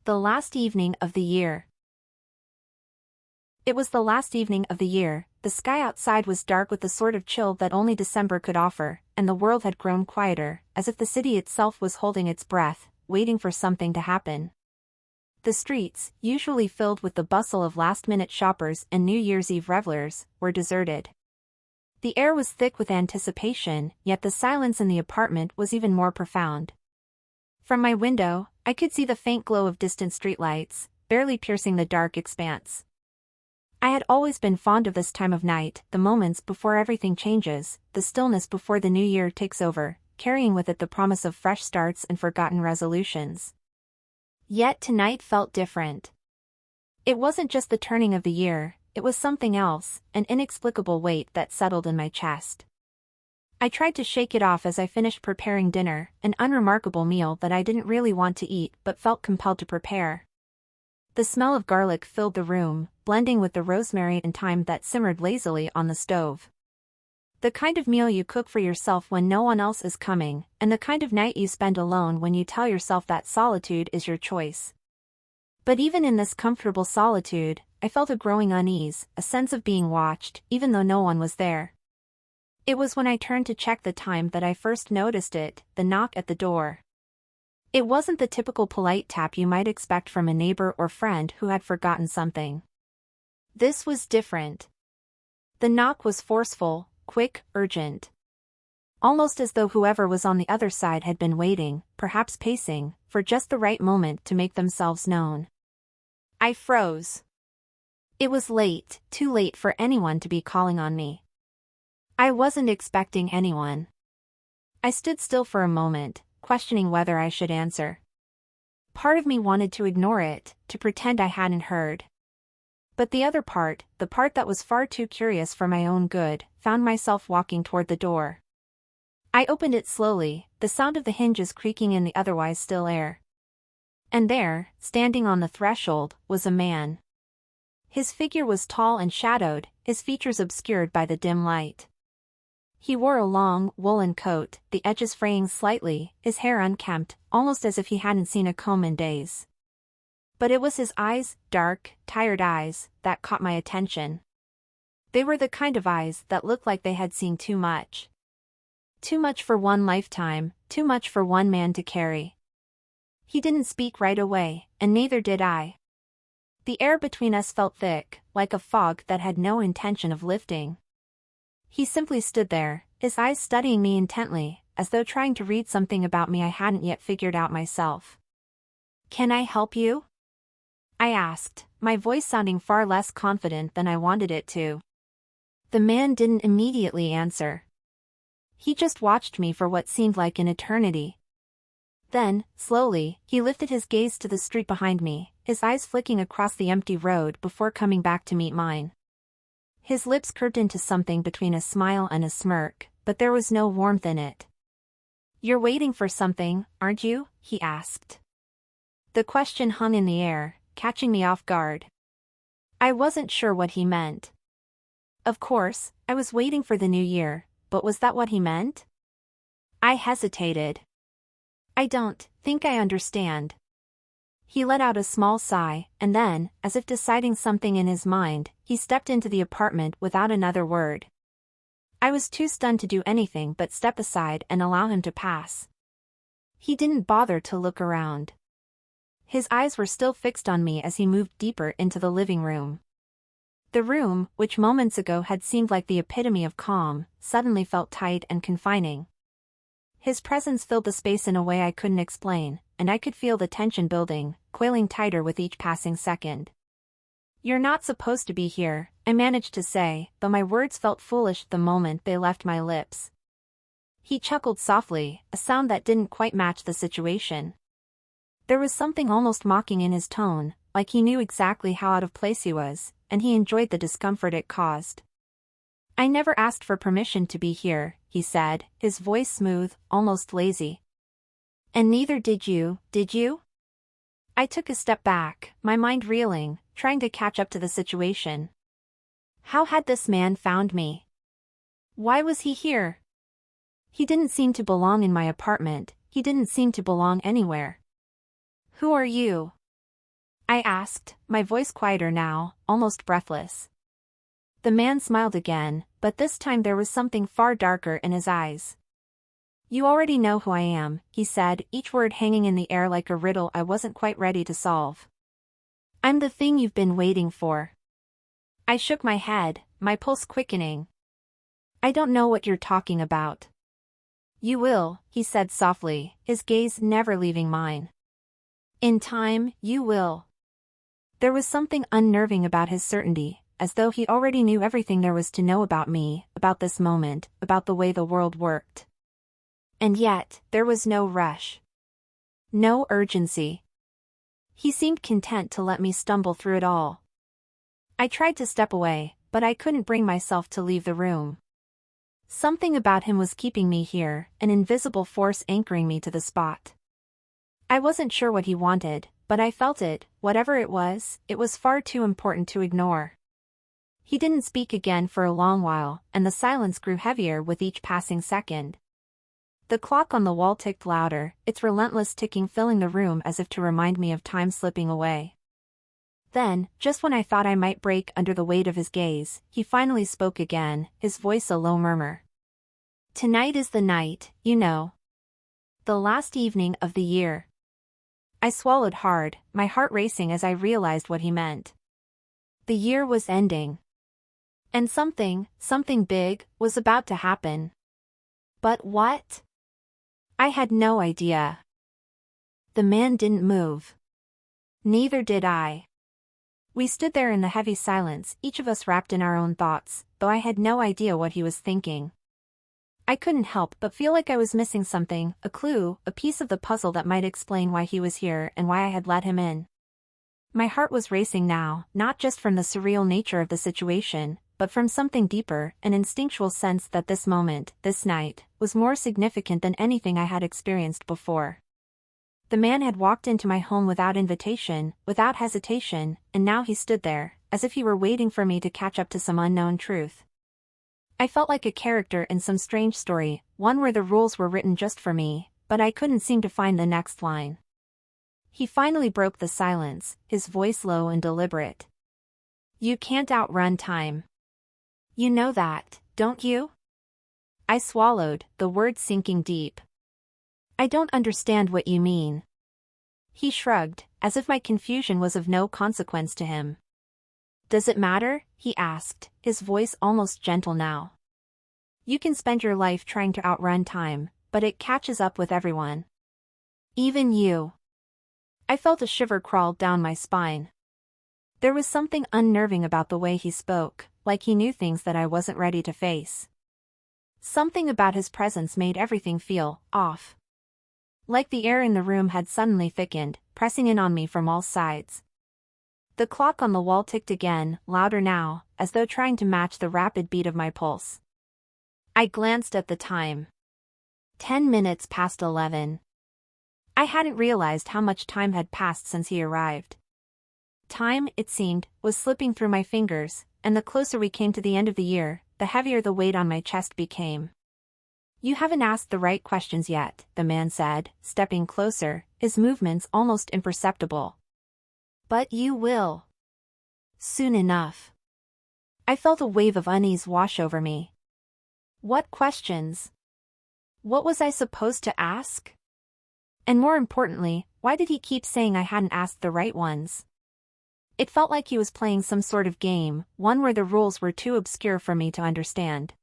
The last evening of the year. It was the last evening of the year. The sky outside was dark with the sort of chill that only December could offer, and the world had grown quieter, as if the city itself was holding its breath, waiting for something to happen. The streets, usually filled with the bustle of last-minute shoppers and New Year's Eve revelers, were deserted. The air was thick with anticipation, yet the silence in the apartment was even more profound. From my window, I could see the faint glow of distant streetlights, barely piercing the dark expanse. I had always been fond of this time of night, the moments before everything changes, the stillness before the new year takes over, carrying with it the promise of fresh starts and forgotten resolutions. Yet tonight felt different. It wasn't just the turning of the year, it was something else, an inexplicable weight that settled in my chest. I tried to shake it off as I finished preparing dinner, an unremarkable meal that I didn't really want to eat but felt compelled to prepare. The smell of garlic filled the room, blending with the rosemary and thyme that simmered lazily on the stove. The kind of meal you cook for yourself when no one else is coming, and the kind of night you spend alone when you tell yourself that solitude is your choice. But even in this comfortable solitude, I felt a growing unease, a sense of being watched, even though no one was there. It was when I turned to check the time that I first noticed it, the knock at the door. It wasn't the typical polite tap you might expect from a neighbor or friend who had forgotten something. This was different. The knock was forceful, quick, urgent. Almost as though whoever was on the other side had been waiting, perhaps pacing, for just the right moment to make themselves known. I froze. It was late, too late for anyone to be calling on me. I wasn't expecting anyone. I stood still for a moment, questioning whether I should answer. Part of me wanted to ignore it, to pretend I hadn't heard. But the other part, the part that was far too curious for my own good, found myself walking toward the door. I opened it slowly, the sound of the hinges creaking in the otherwise still air. And there, standing on the threshold, was a man. His figure was tall and shadowed, his features obscured by the dim light. He wore a long, woolen coat, the edges fraying slightly, his hair unkempt, almost as if he hadn't seen a comb in days. But it was his eyes, dark, tired eyes, that caught my attention. They were the kind of eyes that looked like they had seen too much. Too much for one lifetime, too much for one man to carry. He didn't speak right away, and neither did I. The air between us felt thick, like a fog that had no intention of lifting. He simply stood there, his eyes studying me intently, as though trying to read something about me I hadn't yet figured out myself. "Can I help you?" I asked, my voice sounding far less confident than I wanted it to. The man didn't immediately answer. He just watched me for what seemed like an eternity. Then, slowly, he lifted his gaze to the street behind me, his eyes flicking across the empty road before coming back to meet mine. His lips curved into something between a smile and a smirk, but there was no warmth in it. "You're waiting for something, aren't you?" he asked. The question hung in the air, catching me off guard. I wasn't sure what he meant. Of course, I was waiting for the new year, but was that what he meant? I hesitated. "I don't think I understand." He let out a small sigh, and then, as if deciding something in his mind, he stepped into the apartment without another word. I was too stunned to do anything but step aside and allow him to pass. He didn't bother to look around. His eyes were still fixed on me as he moved deeper into the living room. The room, which moments ago had seemed like the epitome of calm, suddenly felt tight and confining. His presence filled the space in a way I couldn't explain, and I could feel the tension building, coiling tighter with each passing second. "You're not supposed to be here," I managed to say, though my words felt foolish the moment they left my lips. He chuckled softly, a sound that didn't quite match the situation. There was something almost mocking in his tone, like he knew exactly how out of place he was, and he enjoyed the discomfort it caused. "I never asked for permission to be here," he said, his voice smooth, almost lazy. "And neither did you, did you?" I took a step back, my mind reeling, trying to catch up to the situation. How had this man found me? Why was he here? He didn't seem to belong in my apartment, he didn't seem to belong anywhere. "Who are you?" I asked, my voice quieter now, almost breathless. The man smiled again, but this time there was something far darker in his eyes. You already know who I am, he said, each word hanging in the air like a riddle I wasn't quite ready to solve. I'm the thing you've been waiting for. I shook my head, my pulse quickening. I don't know what you're talking about. You will, he said softly, his gaze never leaving mine. In time, you will. There was something unnerving about his certainty, as though he already knew everything there was to know about me, about this moment, about the way the world worked. And yet, there was no rush. No urgency. He seemed content to let me stumble through it all. I tried to step away, but I couldn't bring myself to leave the room. Something about him was keeping me here, an invisible force anchoring me to the spot. I wasn't sure what he wanted, but I felt it, whatever it was far too important to ignore. He didn't speak again for a long while, and the silence grew heavier with each passing second. The clock on the wall ticked louder, its relentless ticking filling the room as if to remind me of time slipping away. Then, just when I thought I might break under the weight of his gaze, he finally spoke again, his voice a low murmur. Tonight is the night, you know. The last evening of the year. I swallowed hard, my heart racing as I realized what he meant. The year was ending. And something big, was about to happen. But what? I had no idea. The man didn't move. Neither did I. We stood there in the heavy silence, each of us wrapped in our own thoughts, though I had no idea what he was thinking. I couldn't help but feel like I was missing something, a clue, a piece of the puzzle that might explain why he was here and why I had let him in. My heart was racing now, not just from the surreal nature of the situation, but from something deeper, an instinctual sense that this moment, this night, was more significant than anything I had experienced before. The man had walked into my home without invitation, without hesitation, and now he stood there, as if he were waiting for me to catch up to some unknown truth. I felt like a character in some strange story, one where the rules were written just for me, but I couldn't seem to find the next line. He finally broke the silence, his voice low and deliberate. You can't outrun time. You know that, don't you? I swallowed, the words sinking deep. I don't understand what you mean. He shrugged, as if my confusion was of no consequence to him. Does it matter? He asked, his voice almost gentle now. You can spend your life trying to outrun time, but it catches up with everyone. Even you. I felt a shiver crawl down my spine. There was something unnerving about the way he spoke, like he knew things that I wasn't ready to face. Something about his presence made everything feel off. Like the air in the room had suddenly thickened, pressing in on me from all sides. The clock on the wall ticked again, louder now, as though trying to match the rapid beat of my pulse. I glanced at the time. 10 minutes past 11. I hadn't realized how much time had passed since he arrived. Time, it seemed, was slipping through my fingers, and the closer we came to the end of the year, the heavier the weight on my chest became. You haven't asked the right questions yet, the man said, stepping closer, his movements almost imperceptible. But you will. Soon enough. I felt a wave of unease wash over me. What questions? What was I supposed to ask? And more importantly, why did he keep saying I hadn't asked the right ones? It felt like he was playing some sort of game, one where the rules were too obscure for me to understand.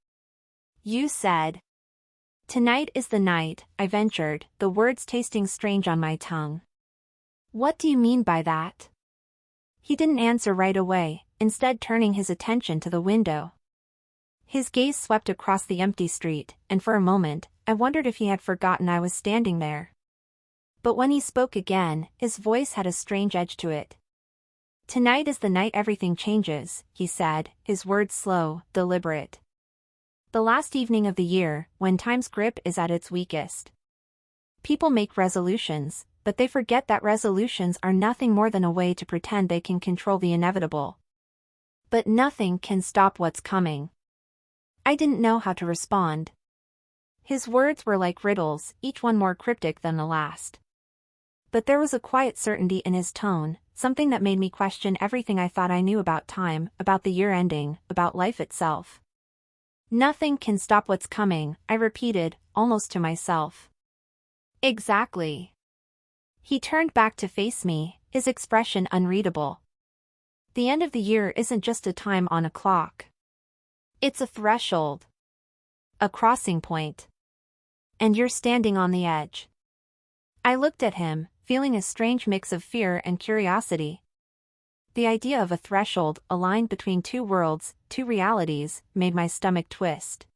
You said. Tonight is the night, I ventured, the words tasting strange on my tongue. What do you mean by that? He didn't answer right away, instead turning his attention to the window. His gaze swept across the empty street, and for a moment, I wondered if he had forgotten I was standing there. But when he spoke again, his voice had a strange edge to it. Tonight is the night everything changes, he said, his words slow, deliberate. The last evening of the year, when time's grip is at its weakest. People make resolutions, but they forget that resolutions are nothing more than a way to pretend they can control the inevitable. But nothing can stop what's coming. I didn't know how to respond. His words were like riddles, each one more cryptic than the last. But there was a quiet certainty in his tone, something that made me question everything I thought I knew about time, about the year ending, about life itself. Nothing can stop what's coming, I repeated, almost to myself. Exactly. He turned back to face me, his expression unreadable. The end of the year isn't just a time on a clock. It's a threshold. A crossing point. And you're standing on the edge. I looked at him, feeling a strange mix of fear and curiosity. The idea of a threshold, a line between two worlds, two realities, made my stomach twist.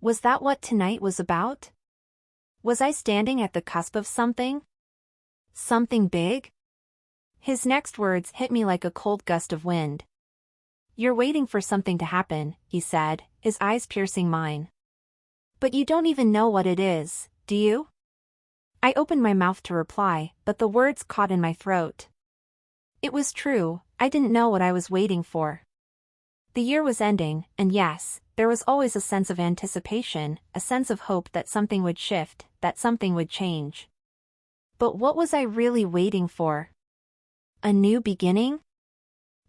Was that what tonight was about? Was I standing at the cusp of something? Something big? His next words hit me like a cold gust of wind. You're waiting for something to happen, he said, his eyes piercing mine. But you don't even know what it is, do you? I opened my mouth to reply, but the words caught in my throat. It was true, I didn't know what I was waiting for. The year was ending, and yes, there was always a sense of anticipation, a sense of hope that something would shift, that something would change. But what was I really waiting for? A new beginning?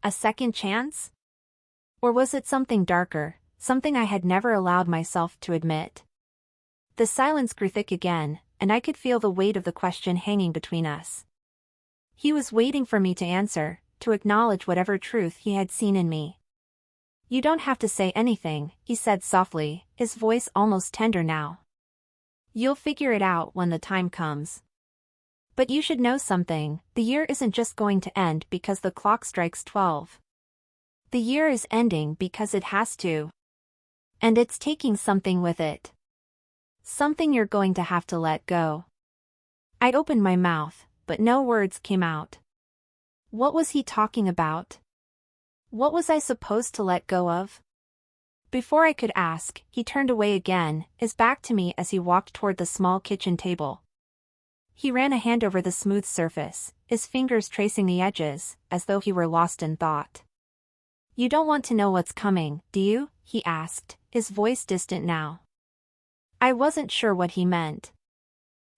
A second chance? Or was it something darker, something I had never allowed myself to admit? The silence grew thick again, and I could feel the weight of the question hanging between us. He was waiting for me to answer, to acknowledge whatever truth he had seen in me. You don't have to say anything, he said softly, his voice almost tender now. You'll figure it out when the time comes. But you should know something, the year isn't just going to end because the clock strikes 12. The year is ending because it has to. And it's taking something with it. Something you're going to have to let go. I opened my mouth, but no words came out. What was he talking about? What was I supposed to let go of? Before I could ask, he turned away again, his back to me as he walked toward the small kitchen table. He ran a hand over the smooth surface, his fingers tracing the edges, as though he were lost in thought. You don't want to know what's coming, do you? He asked, his voice distant now. I wasn't sure what he meant.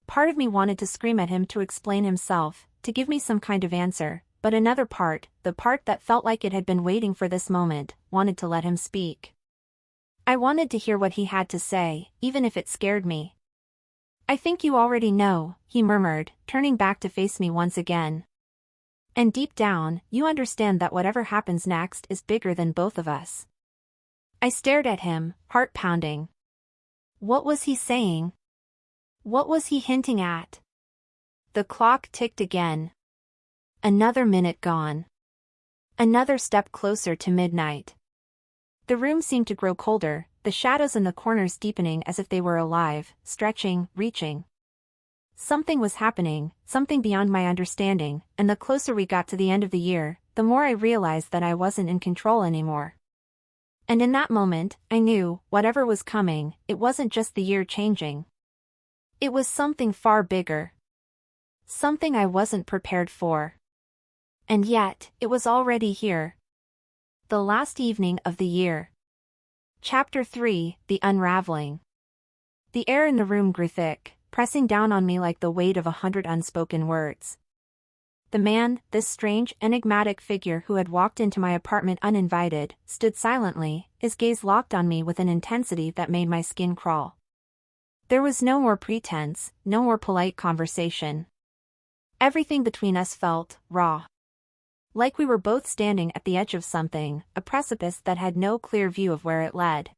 Part of me wanted to scream at him to explain himself, to give me some kind of answer, but another part, the part that felt like it had been waiting for this moment, wanted to let him speak. I wanted to hear what he had to say, even if it scared me. I think you already know, he murmured, turning back to face me once again. And deep down, you understand that whatever happens next is bigger than both of us. I stared at him, heart pounding. What was he saying? What was he hinting at? The clock ticked again. Another minute gone. Another step closer to midnight. The room seemed to grow colder, the shadows in the corners deepening as if they were alive, stretching, reaching. Something was happening, something beyond my understanding, and the closer we got to the end of the year, the more I realized that I wasn't in control anymore. And in that moment, I knew, whatever was coming, it wasn't just the year changing. It was something far bigger. Something I wasn't prepared for. And yet, it was already here. The last evening of the year. Chapter 3, The Unraveling. The air in the room grew thick, pressing down on me like the weight of 100 unspoken words. The man, this strange, enigmatic figure who had walked into my apartment uninvited, stood silently, his gaze locked on me with an intensity that made my skin crawl. There was no more pretense, no more polite conversation. Everything between us felt raw. Like we were both standing at the edge of something, a precipice that had no clear view of where it led.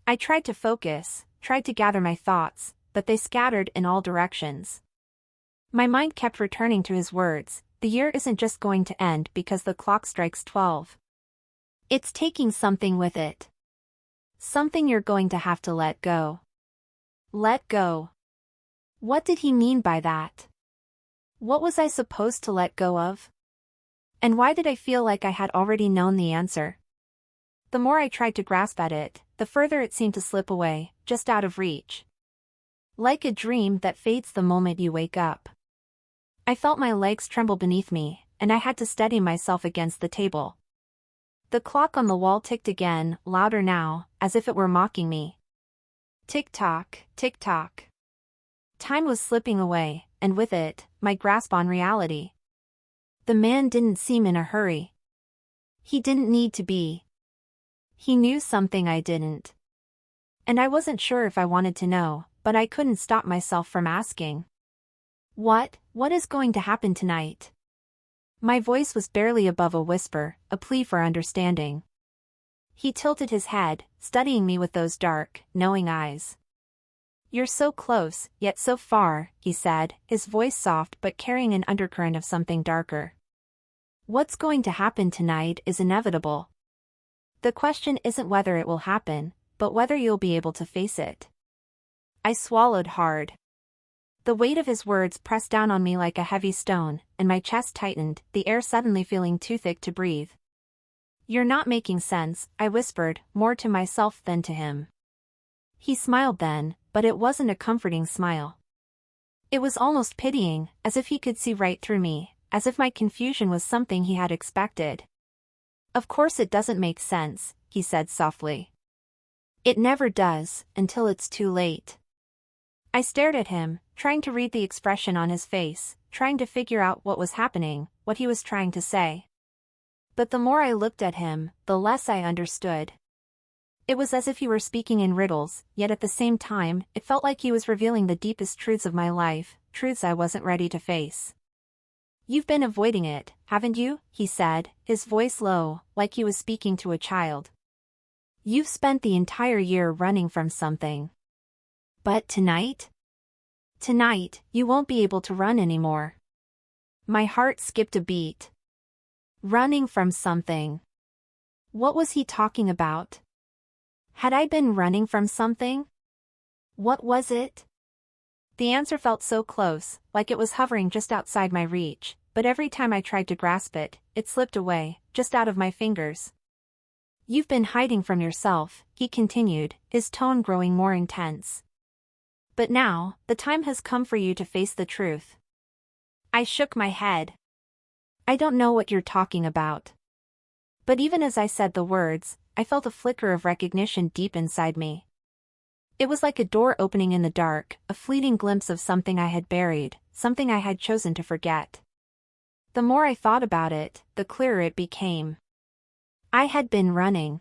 I tried to focus, tried to gather my thoughts, but they scattered in all directions. My mind kept returning to his words, the year isn't just going to end because the clock strikes 12. It's taking something with it. Something you're going to have to let go. Let go. What did he mean by that? What was I supposed to let go of? And why did I feel like I had already known the answer? The more I tried to grasp at it, the further it seemed to slip away, just out of reach. Like a dream that fades the moment you wake up. I felt my legs tremble beneath me, and I had to steady myself against the table. The clock on the wall ticked again, louder now, as if it were mocking me. Tick-tock, tick-tock. Time was slipping away, and with it, my grasp on reality. The man didn't seem in a hurry. He didn't need to be. He knew something I didn't. And I wasn't sure if I wanted to know, but I couldn't stop myself from asking. What is going to happen tonight? My voice was barely above a whisper, a plea for understanding. He tilted his head, studying me with those dark, knowing eyes. You're so close, yet so far, he said, his voice soft but carrying an undercurrent of something darker. What's going to happen tonight is inevitable. The question isn't whether it will happen, but whether you'll be able to face it. I swallowed hard. The weight of his words pressed down on me like a heavy stone, and my chest tightened, the air suddenly feeling too thick to breathe. You're not making sense, I whispered, more to myself than to him. He smiled then, but it wasn't a comforting smile. It was almost pitying, as if he could see right through me, as if my confusion was something he had expected. Of course it doesn't make sense, he said softly. It never does, until it's too late. I stared at him, trying to read the expression on his face, trying to figure out what was happening, what he was trying to say. But the more I looked at him, the less I understood. It was as if he were speaking in riddles, yet at the same time, it felt like he was revealing the deepest truths of my life, truths I wasn't ready to face. You've been avoiding it, haven't you? He said, his voice low, like he was speaking to a child. You've spent the entire year running from something. But tonight? Tonight, you won't be able to run anymore. My heart skipped a beat. Running from something. What was he talking about? Had I been running from something? What was it? The answer felt so close, like it was hovering just outside my reach, but every time I tried to grasp it, it slipped away, just out of my fingers. You've been hiding from yourself, he continued, his tone growing more intense. But now, the time has come for you to face the truth. I shook my head. I don't know what you're talking about. But even as I said the words, I felt a flicker of recognition deep inside me. It was like a door opening in the dark, a fleeting glimpse of something I had buried, something I had chosen to forget. The more I thought about it, the clearer it became. I had been running.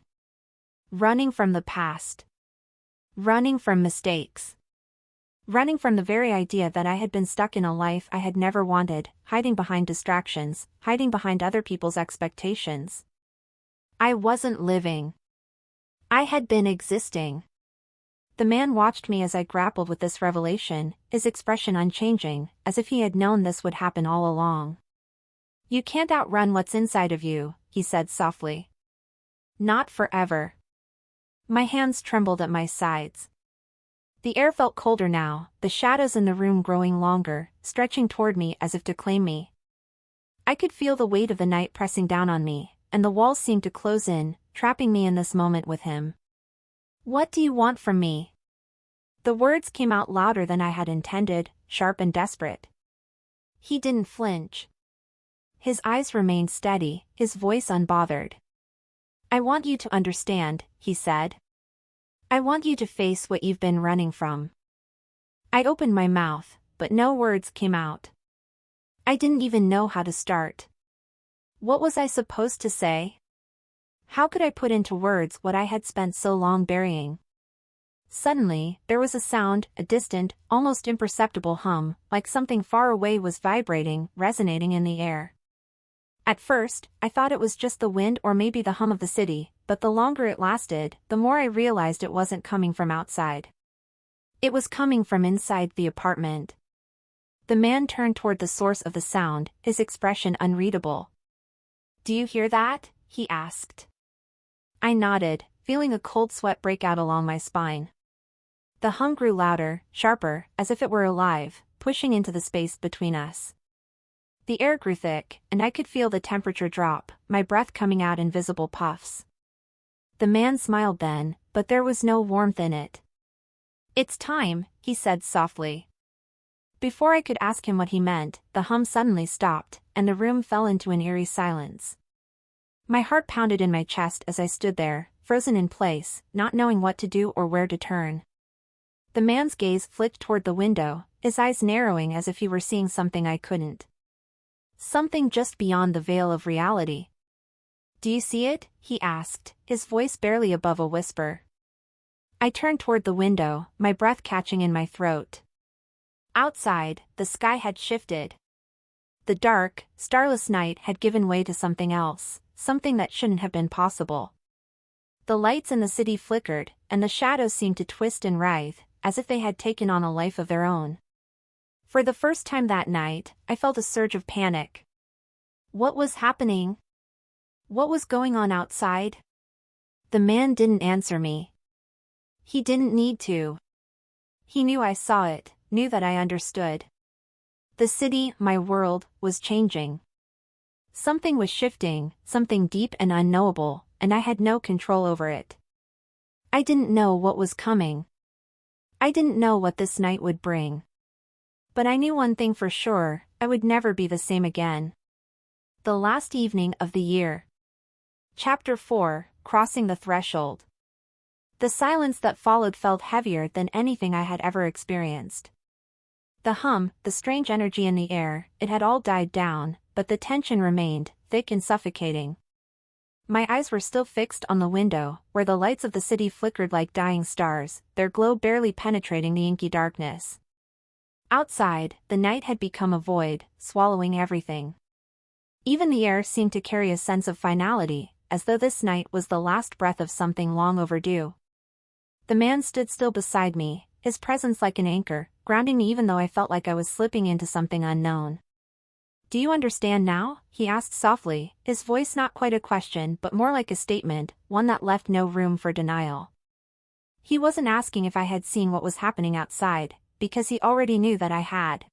Running from the past. Running from mistakes. Running from the very idea that I had been stuck in a life I had never wanted, hiding behind distractions, hiding behind other people's expectations. I wasn't living. I had been existing. The man watched me as I grappled with this revelation, his expression unchanging, as if he had known this would happen all along. You can't outrun what's inside of you, he said softly. Not forever. My hands trembled at my sides. The air felt colder now, the shadows in the room growing longer, stretching toward me as if to claim me. I could feel the weight of the night pressing down on me, and the walls seemed to close in, trapping me in this moment with him. What do you want from me? The words came out louder than I had intended, sharp and desperate. He didn't flinch. His eyes remained steady, his voice unbothered. I want you to understand, he said. I want you to face what you've been running from. I opened my mouth, but no words came out. I didn't even know how to start. What was I supposed to say? How could I put into words what I had spent so long burying? Suddenly, there was a sound, a distant, almost imperceptible hum, like something far away was vibrating, resonating in the air. At first, I thought it was just the wind or maybe the hum of the city, but the longer it lasted, the more I realized it wasn't coming from outside. It was coming from inside the apartment. The man turned toward the source of the sound, his expression unreadable. Do you hear that? He asked. I nodded, feeling a cold sweat break out along my spine. The hum grew louder, sharper, as if it were alive, pushing into the space between us. The air grew thick, and I could feel the temperature drop, my breath coming out in visible puffs. The man smiled then, but there was no warmth in it. It's time, he said softly. Before I could ask him what he meant, the hum suddenly stopped, and the room fell into an eerie silence. My heart pounded in my chest as I stood there, frozen in place, not knowing what to do or where to turn. The man's gaze flicked toward the window, his eyes narrowing as if he were seeing something I couldn't. Something just beyond the veil of reality. "Do you see it?" he asked, his voice barely above a whisper. I turned toward the window, my breath catching in my throat. Outside, the sky had shifted. The dark, starless night had given way to something else, something that shouldn't have been possible. The lights in the city flickered, and the shadows seemed to twist and writhe, as if they had taken on a life of their own. For the first time that night, I felt a surge of panic. What was happening? What was going on outside? The man didn't answer me. He didn't need to. He knew I saw it, knew that I understood. The city, my world, was changing. Something was shifting, something deep and unknowable, and I had no control over it. I didn't know what was coming. I didn't know what this night would bring. But I knew one thing for sure, I would never be the same again. The last evening of the year. Chapter 4, Crossing the Threshold. The silence that followed felt heavier than anything I had ever experienced. The hum, the strange energy in the air, it had all died down, but the tension remained, thick and suffocating. My eyes were still fixed on the window, where the lights of the city flickered like dying stars, their glow barely penetrating the inky darkness. Outside, the night had become a void, swallowing everything. Even the air seemed to carry a sense of finality, as though this night was the last breath of something long overdue. The man stood still beside me, his presence like an anchor, grounding me even though I felt like I was slipping into something unknown. "Do you understand now?" he asked softly, his voice not quite a question but more like a statement, one that left no room for denial. He wasn't asking if I had seen what was happening outside, because he already knew that I had.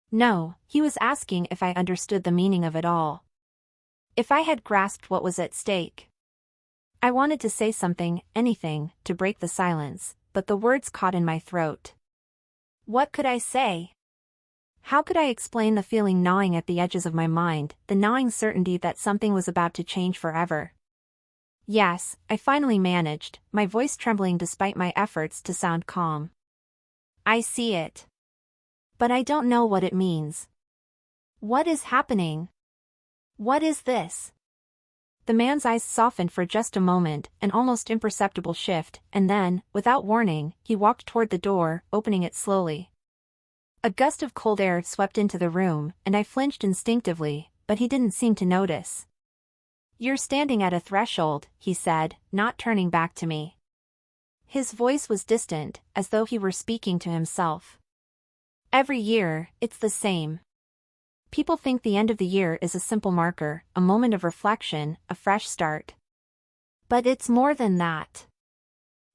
No, he was asking if I understood the meaning of it all. If I had grasped what was at stake. I wanted to say something, anything, to break the silence, but the words caught in my throat. What could I say? How could I explain the feeling gnawing at the edges of my mind, the gnawing certainty that something was about to change forever? Yes, I finally managed, my voice trembling despite my efforts to sound calm. I see it. But I don't know what it means. What is happening? What is this? The man's eyes softened for just a moment, an almost imperceptible shift, and then, without warning, he walked toward the door, opening it slowly. A gust of cold air swept into the room, and I flinched instinctively, but he didn't seem to notice. "You're standing at a threshold," he said, not turning back to me. His voice was distant, as though he were speaking to himself. "Every year, it's the same. People think the end of the year is a simple marker, a moment of reflection, a fresh start. But it's more than that.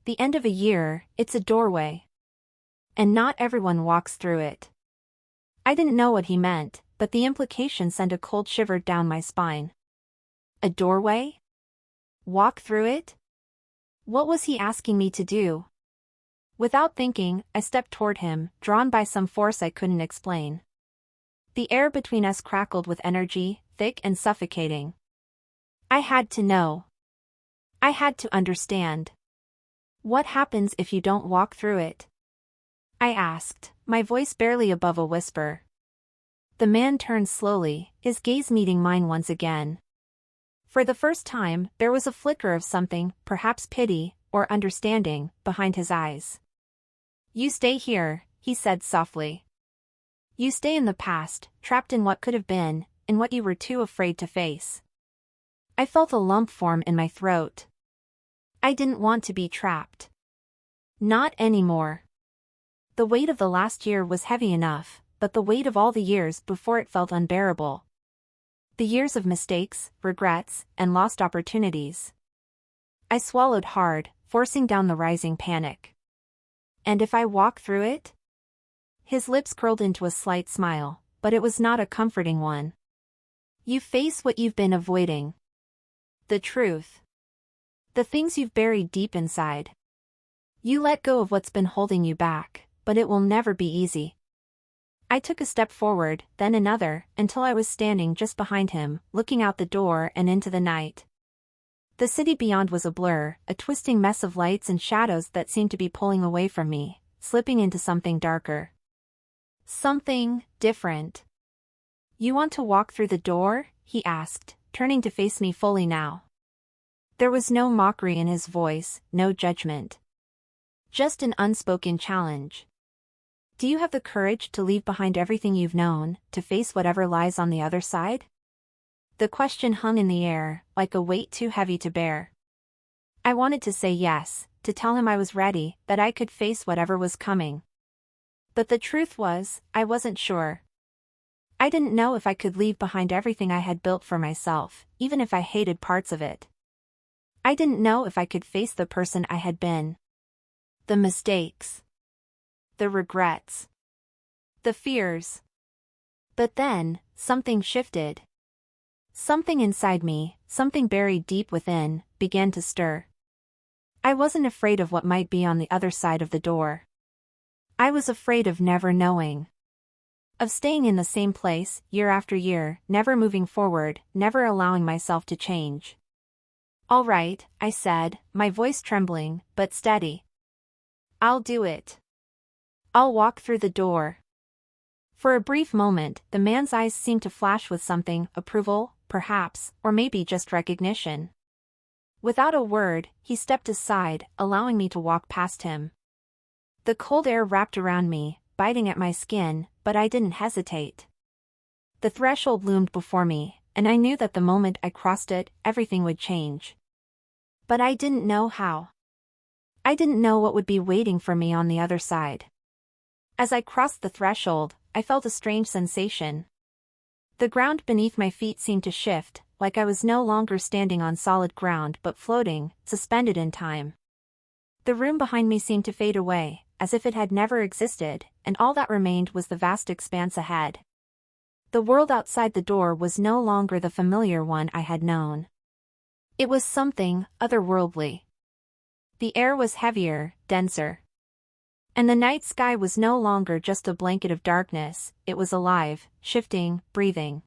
The end of a year, it's a doorway. And not everyone walks through it." I didn't know what he meant, but the implication sent a cold shiver down my spine. A doorway? Walk through it? What was he asking me to do? Without thinking, I stepped toward him, drawn by some force I couldn't explain. The air between us crackled with energy, thick and suffocating. I had to know. I had to understand. What happens if you don't walk through it? I asked, my voice barely above a whisper. The man turned slowly, his gaze meeting mine once again. For the first time, there was a flicker of something, perhaps pity, or understanding, behind his eyes. "You stay here," he said softly. "You stay in the past, trapped in what could have been, in what you were too afraid to face." I felt a lump form in my throat. I didn't want to be trapped. Not anymore. The weight of the last year was heavy enough, but the weight of all the years before it felt unbearable. The years of mistakes, regrets, and lost opportunities. I swallowed hard, forcing down the rising panic. "And if I walk through it?" His lips curled into a slight smile, but it was not a comforting one. "You face what you've been avoiding. The truth. The things you've buried deep inside. You let go of what's been holding you back, but it will never be easy." I took a step forward, then another, until I was standing just behind him, looking out the door and into the night. The city beyond was a blur, a twisting mess of lights and shadows that seemed to be pulling away from me, slipping into something darker. Something different. "You want to walk through the door?" he asked, turning to face me fully now. There was no mockery in his voice, no judgment. Just an unspoken challenge. "Do you have the courage to leave behind everything you've known, to face whatever lies on the other side?" The question hung in the air, like a weight too heavy to bear. I wanted to say yes, to tell him I was ready, that I could face whatever was coming. But the truth was, I wasn't sure. I didn't know if I could leave behind everything I had built for myself, even if I hated parts of it. I didn't know if I could face the person I had been. The mistakes. The regrets. The fears. But then, something shifted. Something inside me, something buried deep within, began to stir. I wasn't afraid of what might be on the other side of the door. I was afraid of never knowing. Of staying in the same place, year after year, never moving forward, never allowing myself to change. "All right," I said, my voice trembling, but steady. "I'll do it. I'll walk through the door." For a brief moment, the man's eyes seemed to flash with something, approval, perhaps, or maybe just recognition. Without a word, he stepped aside, allowing me to walk past him. The cold air wrapped around me, biting at my skin, but I didn't hesitate. The threshold loomed before me, and I knew that the moment I crossed it, everything would change. But I didn't know how. I didn't know what would be waiting for me on the other side. As I crossed the threshold, I felt a strange sensation. The ground beneath my feet seemed to shift, like I was no longer standing on solid ground but floating, suspended in time. The room behind me seemed to fade away, as if it had never existed, and all that remained was the vast expanse ahead. The world outside the door was no longer the familiar one I had known. It was something otherworldly. The air was heavier, denser. And the night sky was no longer just a blanket of darkness, it was alive, shifting, breathing.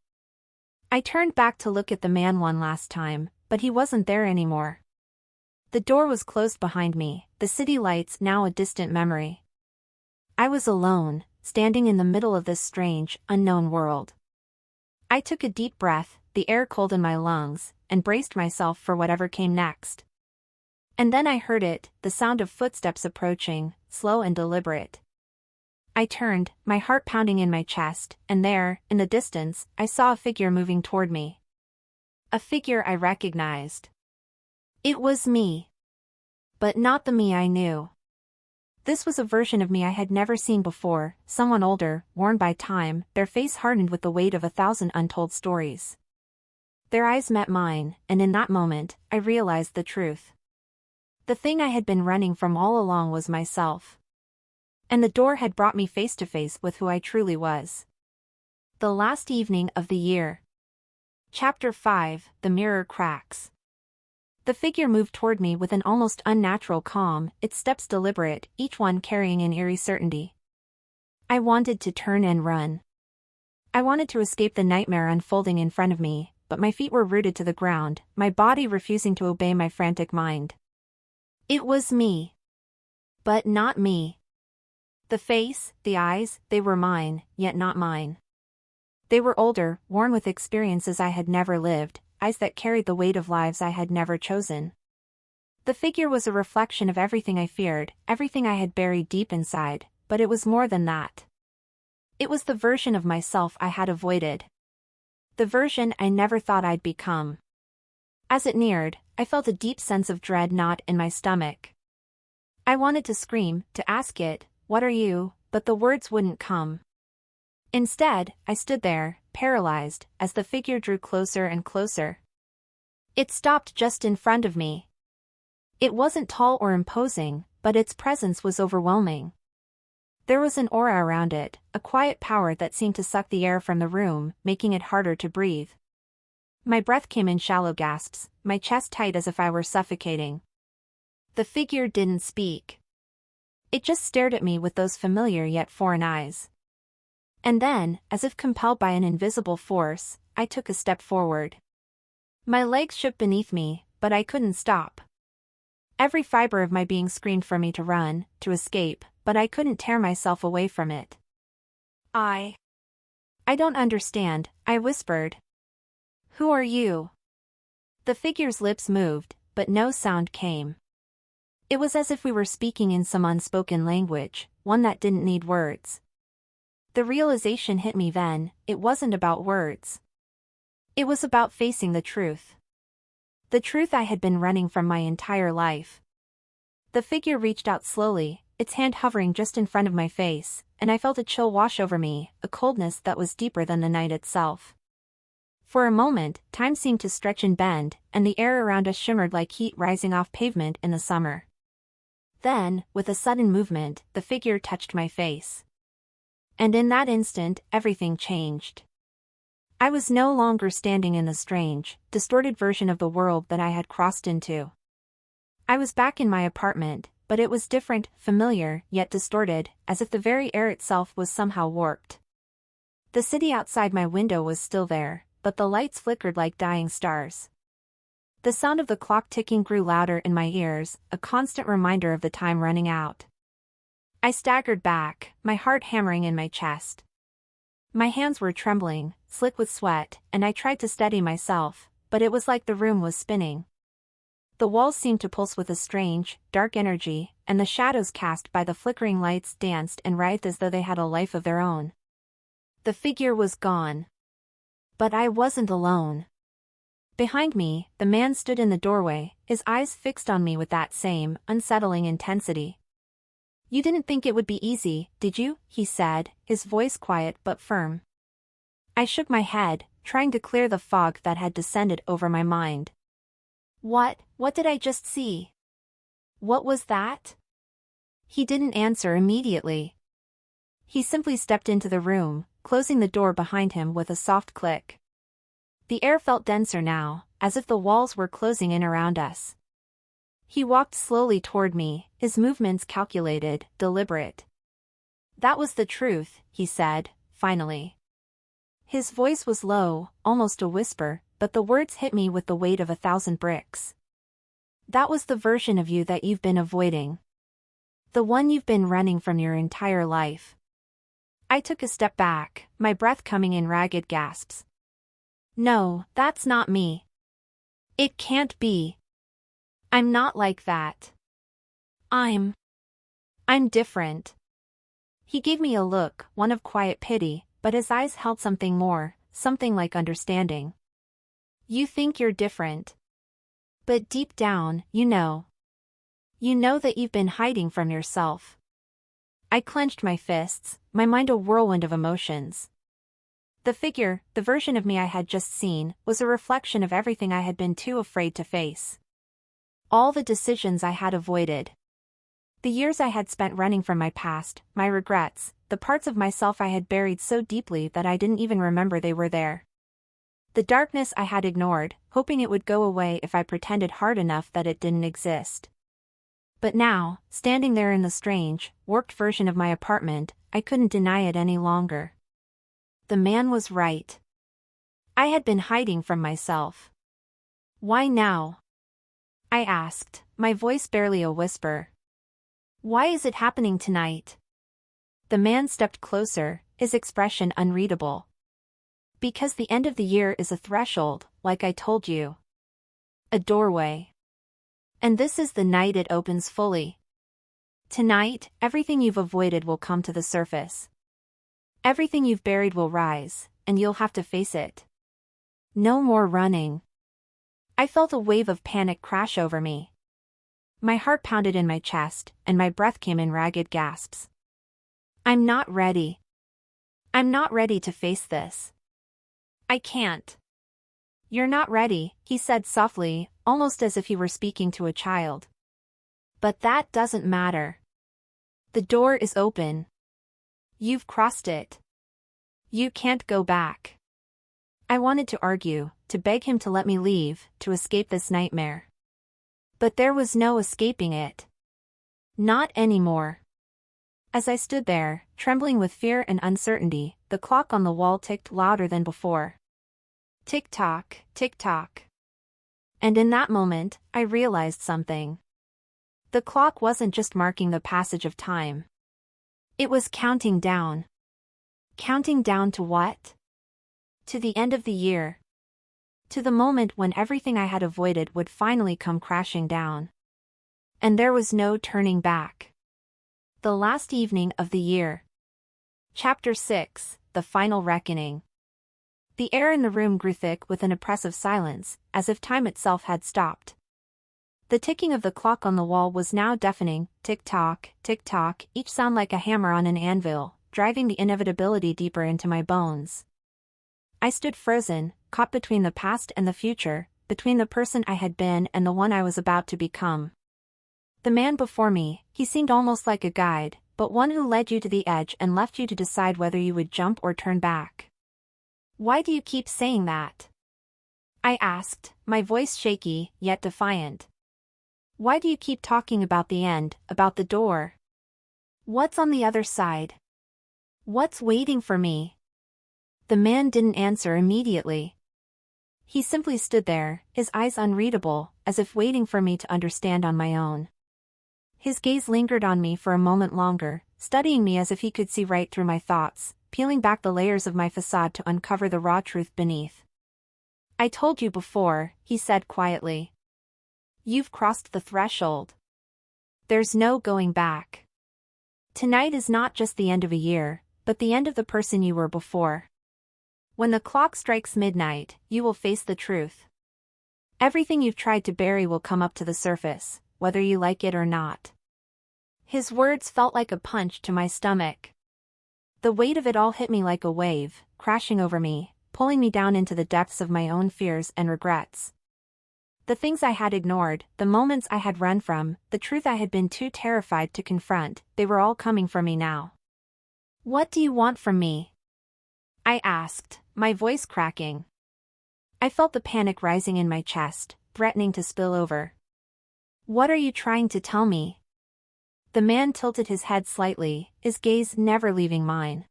I turned back to look at the man one last time, but he wasn't there anymore. The door was closed behind me, the city lights now a distant memory. I was alone, standing in the middle of this strange, unknown world. I took a deep breath, the air cold in my lungs, and braced myself for whatever came next. And then I heard it, the sound of footsteps approaching, slow and deliberate. I turned, my heart pounding in my chest, and there, in the distance, I saw a figure moving toward me. A figure I recognized. It was me. But not the me I knew. This was a version of me I had never seen before, someone older, worn by time, their face hardened with the weight of 1,000 untold stories. Their eyes met mine, and in that moment, I realized the truth. The thing I had been running from all along was myself. And the door had brought me face to face with who I truly was. The last evening of the year. Chapter 5, The Mirror Cracks. The figure moved toward me with an almost unnatural calm, its steps deliberate, each one carrying an eerie certainty. I wanted to turn and run. I wanted to escape the nightmare unfolding in front of me, but my feet were rooted to the ground, my body refusing to obey my frantic mind. It was me. But not me. The face, the eyes, they were mine, yet not mine. They were older, worn with experiences I had never lived, eyes that carried the weight of lives I had never chosen. The figure was a reflection of everything I feared, everything I had buried deep inside, but it was more than that. It was the version of myself I had avoided. The version I never thought I'd become. As it neared, I felt a deep sense of dread knot in my stomach. I wanted to scream, to ask it, "What are you?" but the words wouldn't come. Instead, I stood there, paralyzed, as the figure drew closer and closer. It stopped just in front of me. It wasn't tall or imposing, but its presence was overwhelming. There was an aura around it, a quiet power that seemed to suck the air from the room, making it harder to breathe. My breath came in shallow gasps, my chest tight as if I were suffocating. The figure didn't speak. It just stared at me with those familiar yet foreign eyes. And then, as if compelled by an invisible force, I took a step forward. My legs shook beneath me, but I couldn't stop. Every fiber of my being screamed for me to run, to escape, but I couldn't tear myself away from it. I don't understand, I whispered. Who are you? The figure's lips moved, but no sound came. It was as if we were speaking in some unspoken language, one that didn't need words. The realization hit me then, it wasn't about words. It was about facing the truth. The truth I had been running from my entire life. The figure reached out slowly, its hand hovering just in front of my face, and I felt a chill wash over me, a coldness that was deeper than the night itself. For a moment, time seemed to stretch and bend, and the air around us shimmered like heat rising off pavement in the summer. Then, with a sudden movement, the figure touched my face. And in that instant, everything changed. I was no longer standing in the strange, distorted version of the world that I had crossed into. I was back in my apartment, but it was different, familiar, yet distorted, as if the very air itself was somehow warped. The city outside my window was still there, but the lights flickered like dying stars. The sound of the clock ticking grew louder in my ears, a constant reminder of the time running out. I staggered back, my heart hammering in my chest. My hands were trembling, slick with sweat, and I tried to steady myself, but it was like the room was spinning. The walls seemed to pulse with a strange, dark energy, and the shadows cast by the flickering lights danced and writhed as though they had a life of their own. The figure was gone. But I wasn't alone. Behind me, the man stood in the doorway, his eyes fixed on me with that same, unsettling intensity. You didn't think it would be easy, did you? He said, his voice quiet but firm. I shook my head, trying to clear the fog that had descended over my mind. What did I just see? What was that? He didn't answer immediately. He simply stepped into the room, closing the door behind him with a soft click. The air felt denser now, as if the walls were closing in around us. He walked slowly toward me, his movements calculated, deliberate. That was the truth, he said, finally. His voice was low, almost a whisper, but the words hit me with the weight of 1,000 bricks. That was the version of you that you've been avoiding. The one you've been running from your entire life. I took a step back, my breath coming in ragged gasps. No, that's not me. It can't be. I'm not like that. I'm different. He gave me a look, one of quiet pity, but his eyes held something more, something like understanding. You think you're different. But deep down, you know. You know that you've been hiding from yourself. I clenched my fists, my mind a whirlwind of emotions. The figure, the version of me I had just seen, was a reflection of everything I had been too afraid to face. All the decisions I had avoided. The years I had spent running from my past, my regrets, the parts of myself I had buried so deeply that I didn't even remember they were there. The darkness I had ignored, hoping it would go away if I pretended hard enough that it didn't exist. But now, standing there in the strange, warped version of my apartment, I couldn't deny it any longer. The man was right. I had been hiding from myself. Why now? I asked, my voice barely a whisper. Why is it happening tonight? The man stepped closer, his expression unreadable. Because the end of the year is a threshold, like I told you. A doorway. And this is the night it opens fully. Tonight, everything you've avoided will come to the surface. Everything you've buried will rise, and you'll have to face it. No more running. I felt a wave of panic crash over me. My heart pounded in my chest, and my breath came in ragged gasps. I'm not ready. I'm not ready to face this. I can't. You're not ready, he said softly, almost as if he were speaking to a child. But that doesn't matter. The door is open. You've crossed it. You can't go back. I wanted to argue, to beg him to let me leave, to escape this nightmare. But there was no escaping it. Not anymore. As I stood there, trembling with fear and uncertainty, the clock on the wall ticked louder than before. Tick-tock, tick-tock. And in that moment, I realized something. The clock wasn't just marking the passage of time. It was counting down. Counting down to what? To the end of the year. To the moment when everything I had avoided would finally come crashing down. And there was no turning back. The last evening of the year. Chapter 6, The Final Reckoning. The air in the room grew thick with an oppressive silence, as if time itself had stopped. The ticking of the clock on the wall was now deafening, tick-tock, each sound like a hammer on an anvil, driving the inevitability deeper into my bones. I stood frozen, caught between the past and the future, between the person I had been and the one I was about to become. The man before me, he seemed almost like a guide, but one who led you to the edge and left you to decide whether you would jump or turn back. "Why do you keep saying that?" I asked, my voice shaky, yet defiant. "Why do you keep talking about the end, about the door? What's on the other side? What's waiting for me?" The man didn't answer immediately. He simply stood there, his eyes unreadable, as if waiting for me to understand on my own. His gaze lingered on me for a moment longer, studying me as if he could see right through my thoughts, peeling back the layers of my facade to uncover the raw truth beneath. "I told you before," he said quietly. "You've crossed the threshold. There's no going back. Tonight is not just the end of a year, but the end of the person you were before. When the clock strikes midnight, you will face the truth. Everything you've tried to bury will come up to the surface, whether you like it or not." His words felt like a punch to my stomach. The weight of it all hit me like a wave, crashing over me, pulling me down into the depths of my own fears and regrets. The things I had ignored, the moments I had run from, the truth I had been too terrified to confront, they were all coming for me now. "What do you want from me?" I asked, my voice cracking. I felt the panic rising in my chest, threatening to spill over. "What are you trying to tell me?" The man tilted his head slightly, his gaze never leaving mine.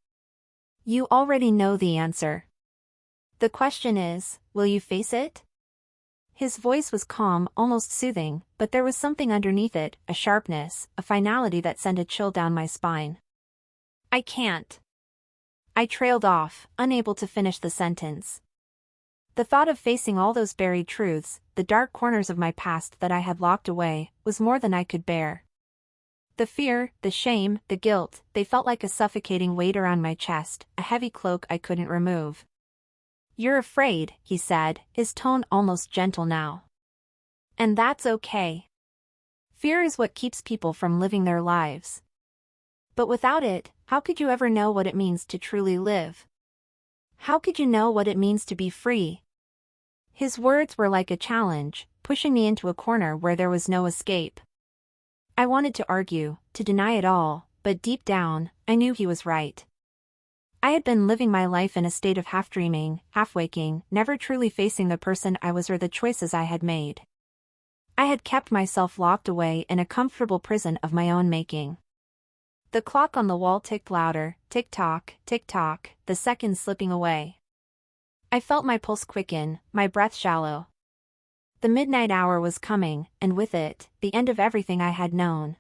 "You already know the answer. The question is, will you face it?" His voice was calm, almost soothing, but there was something underneath it, a sharpness, a finality that sent a chill down my spine. "I can't." I trailed off, unable to finish the sentence. The thought of facing all those buried truths, the dark corners of my past that I had locked away, was more than I could bear. The fear, the shame, the guilt, they felt like a suffocating weight around my chest, a heavy cloak I couldn't remove. "You're afraid," he said, his tone almost gentle now. "And that's okay. Fear is what keeps people from living their lives. But without it, how could you ever know what it means to truly live? How could you know what it means to be free?" His words were like a challenge, pushing me into a corner where there was no escape. I wanted to argue, to deny it all, but deep down, I knew he was right. I had been living my life in a state of half-dreaming, half-waking, never truly facing the person I was or the choices I had made. I had kept myself locked away in a comfortable prison of my own making. The clock on the wall ticked louder, tick-tock, the seconds slipping away. I felt my pulse quicken, my breath shallow. The midnight hour was coming, and with it, the end of everything I had known.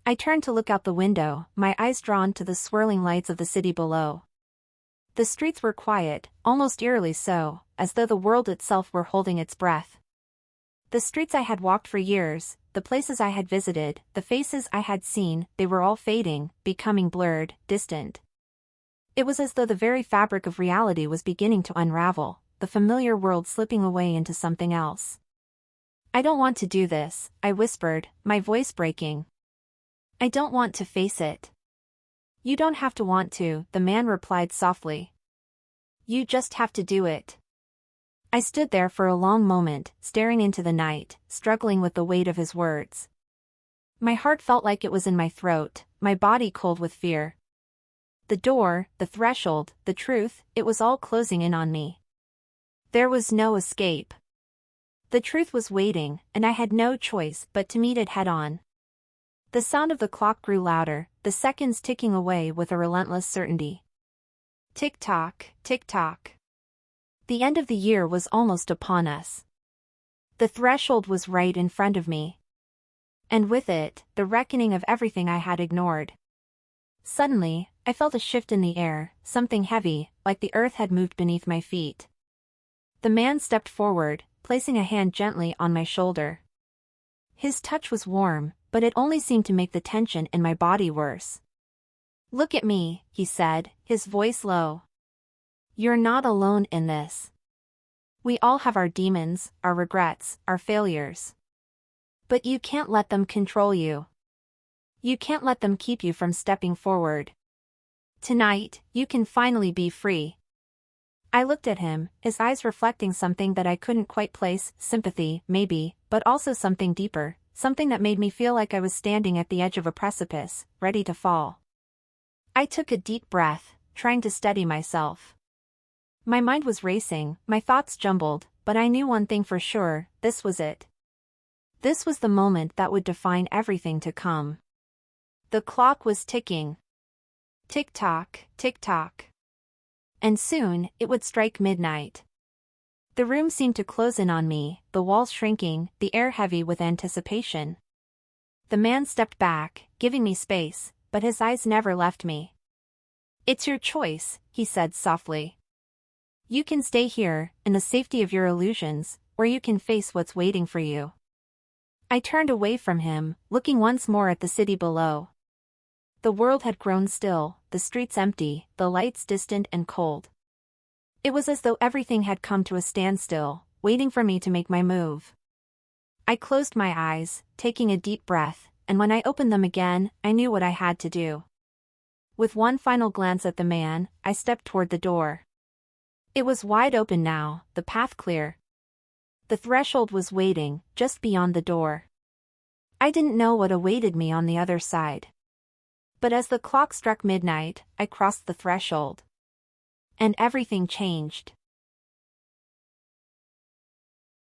I turned to look out the window, my eyes drawn to the swirling lights of the city below. The streets were quiet, almost eerily so, as though the world itself were holding its breath. The streets I had walked for years, the places I had visited, the faces I had seen, they were all fading, becoming blurred, distant. It was as though the very fabric of reality was beginning to unravel, the familiar world slipping away into something else. "I don't want to do this," I whispered, my voice breaking. "I don't want to face it." "You don't have to want to," the man replied softly. "You just have to do it." I stood there for a long moment, staring into the night, struggling with the weight of his words. My heart felt like it was in my throat, my body cold with fear. The door, the threshold, the truth, it was all closing in on me. There was no escape. The truth was waiting, and I had no choice but to meet it head-on. The sound of the clock grew louder, the seconds ticking away with a relentless certainty. Tick-tock, tick-tock. The end of the year was almost upon us. The threshold was right in front of me. And with it, the reckoning of everything I had ignored. Suddenly, I felt a shift in the air, something heavy, like the earth had moved beneath my feet. The man stepped forward, placing a hand gently on my shoulder. His touch was warm, but it only seemed to make the tension in my body worse. "Look at me," he said, his voice low. "You're not alone in this. We all have our demons, our regrets, our failures. But you can't let them control you. You can't let them keep you from stepping forward. Tonight, you can finally be free." I looked at him, his eyes reflecting something that I couldn't quite place, sympathy, maybe, but also something deeper, something that made me feel like I was standing at the edge of a precipice, ready to fall. I took a deep breath, trying to steady myself. My mind was racing, my thoughts jumbled, but I knew one thing for sure: this was it. This was the moment that would define everything to come. The clock was ticking. Tick-tock, tick-tock. And soon, it would strike midnight. The room seemed to close in on me, the walls shrinking, the air heavy with anticipation. The man stepped back, giving me space, but his eyes never left me. "It's your choice," he said softly. "You can stay here, in the safety of your illusions, or you can face what's waiting for you." I turned away from him, looking once more at the city below. The world had grown still, the streets empty, the lights distant and cold. It was as though everything had come to a standstill, waiting for me to make my move. I closed my eyes, taking a deep breath, and when I opened them again, I knew what I had to do. With one final glance at the man, I stepped toward the door. It was wide open now, the path clear. The threshold was waiting, just beyond the door. I didn't know what awaited me on the other side. But as the clock struck midnight, I crossed the threshold. And everything changed.